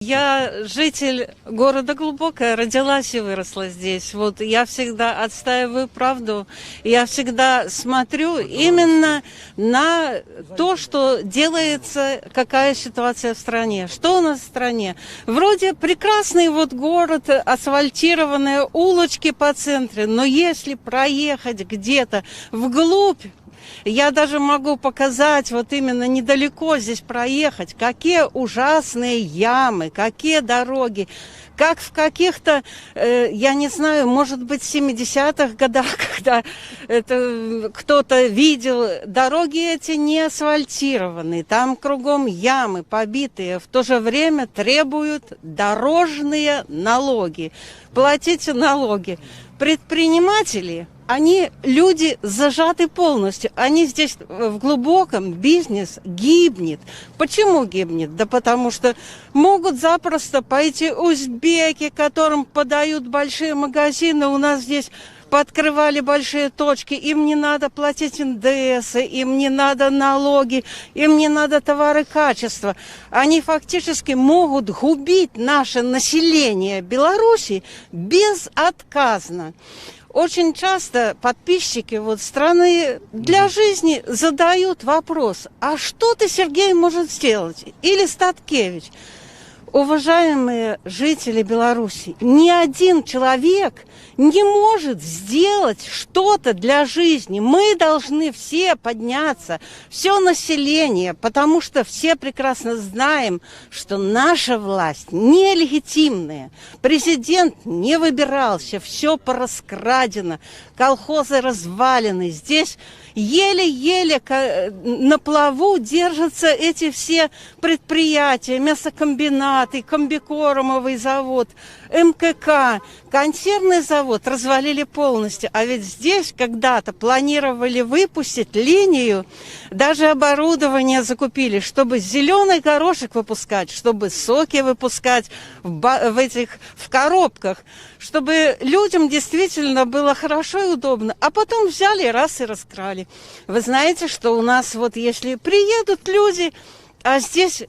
Я житель города Глубокое, родилась и выросла здесь. Вот я всегда отстаиваю правду, я всегда смотрю именно на то, что делается, какая ситуация в стране. Что у нас в стране? Вроде прекрасный вот город, асфальтированные улочки по центру, но если проехать где-то вглубь, я даже могу показать, вот именно недалеко здесь проехать, какие ужасные ямы, какие дороги, как в каких-то, я не знаю, может быть, в 70-х годах, когда это кто-то видел, дороги эти не асфальтированные, там кругом ямы побитые, в то же время требуют дорожные налоги. Платите налоги. Предприниматели, они люди зажаты полностью. Они здесь в глубоком бизнес гибнет. Почему гибнет? Да потому что могут запросто пойти узбеки, которым подают большие магазины. У нас здесь пооткрывали большие точки. Им не надо платить НДС, им не надо налоги, им не надо товары качества. Они фактически могут губить наше население Беларуси безотказно. Очень часто подписчики вот страны для жизни задают вопрос: а что ты, Сергей, может сделать? Или Статкевич? Уважаемые жители Беларуси, ни один человек не может сделать что-то для жизни. Мы должны все подняться, все население, потому что все прекрасно знаем, что наша власть нелегитимная. Президент не выбирался, все пораскрадено, колхозы развалены. Здесь еле-еле на плаву держатся эти все предприятия, мясокомбинаты, комбикормовый завод, МКК, консервный завод развалили полностью. А ведь здесь когда-то планировали выпустить линию, даже оборудование закупили, чтобы зеленый горошек выпускать, чтобы соки выпускать в коробках, чтобы людям действительно было хорошо и удобно. А потом взяли раз и раскрали. Вы знаете, что у нас вот если приедут люди, а здесь...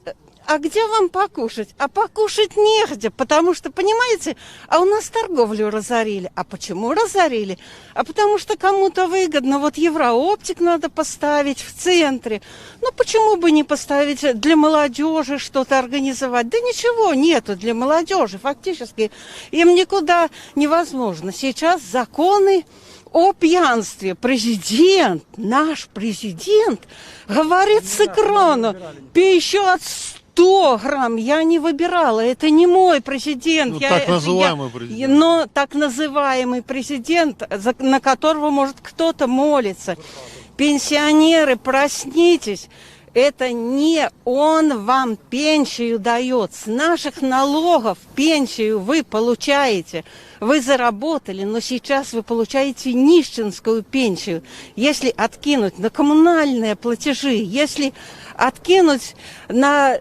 А где вам покушать? А покушать негде, потому что, понимаете, а у нас торговлю разорили. А почему разорили? А потому что кому-то выгодно. Вот Еврооптик надо поставить в центре. Ну, почему бы не поставить для молодежи что-то организовать? Да ничего нету для молодежи. Фактически им никуда невозможно. Сейчас законы о пьянстве. Президент, наш президент, говорит с экрана: пей еще от 100 грамм. Я не выбирала, это не мой президент. Так называемый президент. Но так называемый президент, на которого, может, кто-то молится. Пенсионеры, проснитесь. Это не он вам пенсию дает. С наших налогов пенсию вы получаете. Вы заработали, но сейчас вы получаете нищенскую пенсию. Если откинуть на коммунальные платежи, если откинуть на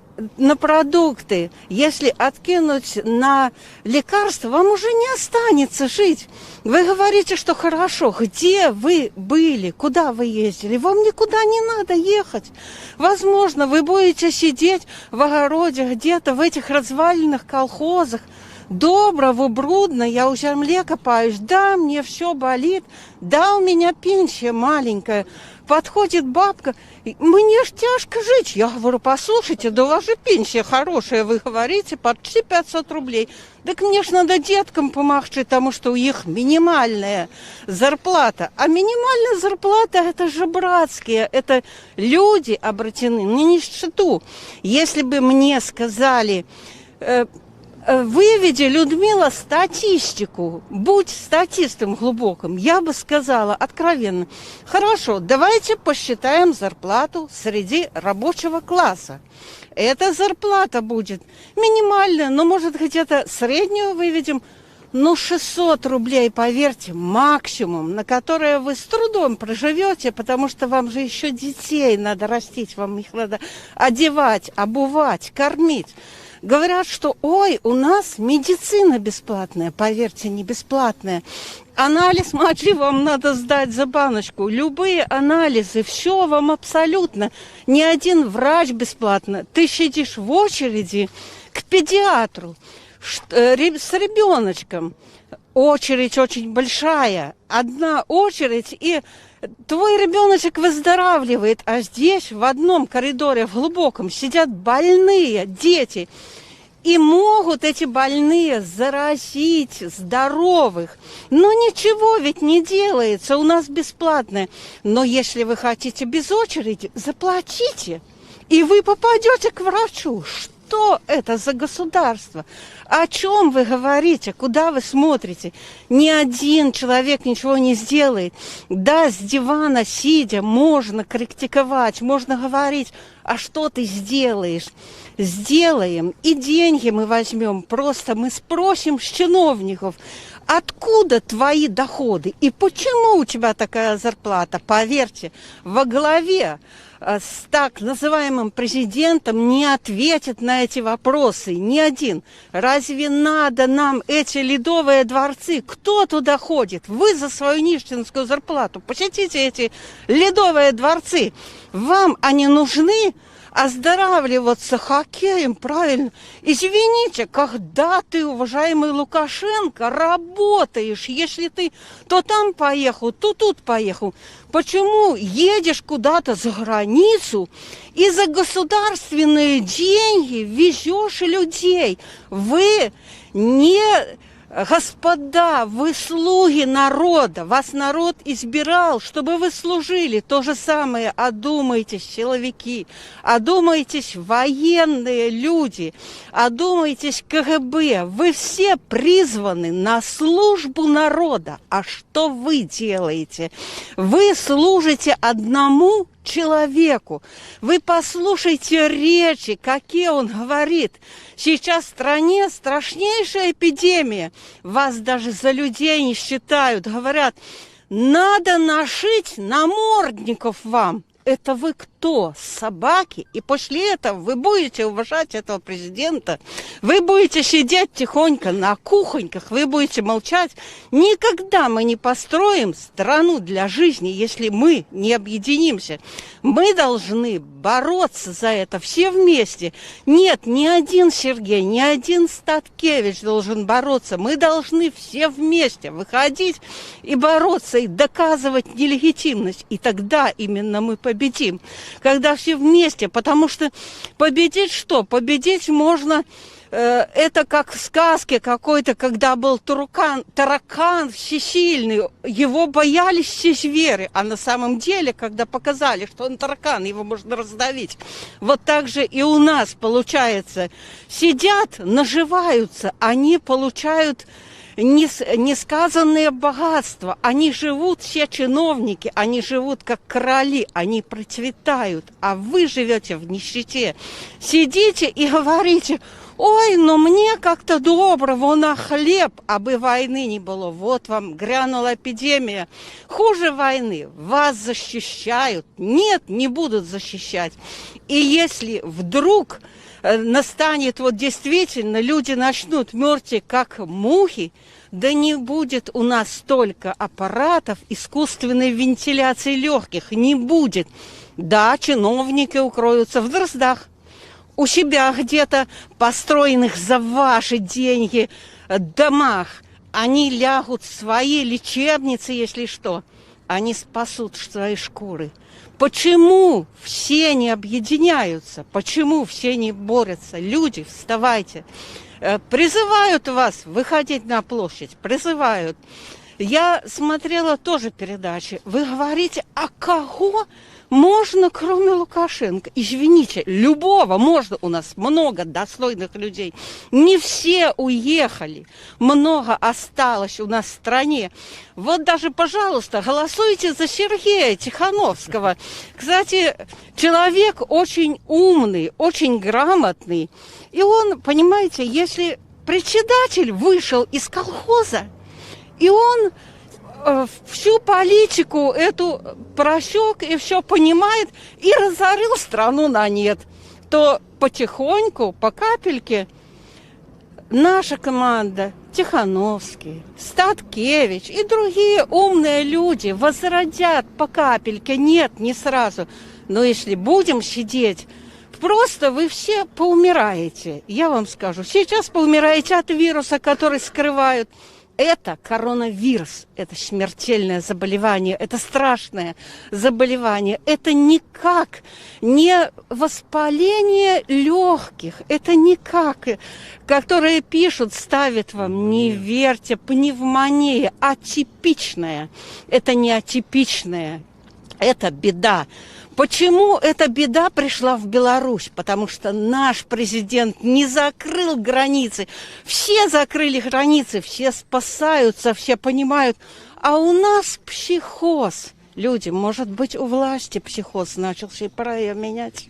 продукты, если откинуть на лекарства, вам уже не останется жить. Вы говорите, что хорошо. Где вы были? Куда вы ездили? Вам никуда не надо ехать. Возможно, вы будете сидеть в огороде где-то в этих разваленных колхозах. Доброго, брудно, я у земле копаюсь, да, мне все болит, да, у меня пенсия маленькая. Подходит бабка: мне ж тяжко жить. Я говорю: послушайте, да у вас же пенсия хорошая, вы говорите, почти 500 рублей. Так мне ж надо деткам помогать, потому что у них минимальная зарплата. А минимальная зарплата — это же братские, это люди обратены на нищету. Если бы мне сказали: выведи, Людмила, статистику, будь статистом глубоким, я бы сказала откровенно: хорошо, давайте посчитаем зарплату среди рабочего класса. Эта зарплата будет минимальная, но, может, где-то среднюю выведем. Ну, 600 рублей, поверьте, максимум, на которое вы с трудом проживете, потому что вам же еще детей надо растить, вам их надо одевать, обувать, кормить. Говорят, что ой, у нас медицина бесплатная. Поверьте, не бесплатная. Анализ мочи вам надо сдать за баночку. Любые анализы, все вам абсолютно. Ни один врач бесплатно. Ты сидишь в очереди, к педиатру с ребеночком. Очередь очень большая, одна очередь, и твой ребеночек выздоравливает, а здесь в одном коридоре, в глубоком, сидят больные дети. И могут эти больные заразить здоровых. Но ничего ведь не делается, у нас бесплатное. Но если вы хотите без очереди, заплатите, и вы попадете к врачу. Что это за государство? О чем вы говорите? Куда вы смотрите? Ни один человек ничего не сделает. Да, с дивана сидя можно критиковать, можно говорить, а что ты сделаешь? Сделаем, и деньги мы возьмем. Просто мы спросим с чиновников, откуда твои доходы и почему у тебя такая зарплата. Поверьте, во главе с так называемым президентом не ответит на эти вопросы ни один. Разве надо нам эти ледовые дворцы? Кто туда ходит? Вы за свою нищенскую зарплату посетите эти ледовые дворцы. Вам они нужны? Оздоравливаться хоккеем, правильно. Извините, когда ты, уважаемый Лукашенко, работаешь, если ты то там поехал, то тут поехал, почему едешь куда-то за границу и за государственные деньги везешь людей? Вы не... Господа, вы слуги народа, вас народ избирал, чтобы вы служили. То же самое, одумайтесь, силовики, одумайтесь, военные люди, одумайтесь, КГБ. Вы все призваны на службу народа. А что вы делаете? Вы служите одному человеку. Вы послушайте речи, какие он говорит. Сейчас в стране страшнейшая эпидемия. Вас даже за людей не считают. Говорят, надо нашить намордников вам. Это вы кто? Собаки? И после этого вы будете уважать этого президента? Вы будете сидеть тихонько на кухоньках? Вы будете молчать? Никогда мы не построим страну для жизни, если мы не объединимся. Мы должны бороться за это все вместе. Нет, ни один Сергей, ни один Статкевич должен бороться. Мы должны все вместе выходить и бороться, и доказывать нелегитимность. И тогда именно мы победим. Когда все вместе, потому что победить что? Победить можно, это как в сказке какой-то, когда был таракан всесильный, его боялись все звери, а на самом деле, когда показали, что он таракан, его можно раздавить. Вот так же и у нас получается. Сидят, наживаются, они получают несказанные богатства. Они живут, все чиновники, они живут как короли, они процветают, а вы живете в нищете. Сидите и говорите, ой, но мне как-то доброго на хлеб, а бы войны не было. Вот вам грянула эпидемия. Хуже войны. Вас защищают. Нет, не будут защищать. И если вдруг настанет, вот действительно, люди начнут мерзнуть, как мухи, да не будет у нас столько аппаратов искусственной вентиляции легких. Не будет. Да, чиновники укроются в Дроздах, у себя где-то построенных за ваши деньги домах. Они лягут в свои лечебницы, если что. Они спасут свои шкуры. Почему все не объединяются? Почему все не борются? Люди, вставайте. Призывают вас выходить на площадь. Призывают. Я смотрела тоже передачи. Вы говорите, а кого можно, кроме Лукашенко? Извините, любого можно. У нас много достойных людей. Не все уехали. Много осталось у нас в стране. Вот даже, пожалуйста, голосуйте за Сергея Тихановского. Кстати, человек очень умный, очень грамотный. И он, понимаете, если председатель вышел из колхоза, и он всю политику эту просек и все понимает, и разорил страну на нет, то потихоньку, по капельке, наша команда, Тихановский, Статкевич и другие умные люди возродят по капельке, нет, не сразу. Но если будем сидеть Просто вы все поумираете. Я вам скажу, сейчас поумираете от вируса, который скрывают. Это коронавирус, это смертельное заболевание, это страшное заболевание. Это никак не воспаление легких, это никак, которые пишут, ставят вам, не верьте, пневмония, атипичная. Это не атипичная, это беда. Почему эта беда пришла в Беларусь? Потому что наш президент не закрыл границы. Все закрыли границы, все спасаются, все понимают. А у нас психоз. Люди, может быть, у власти психоз начался, и пора ее менять.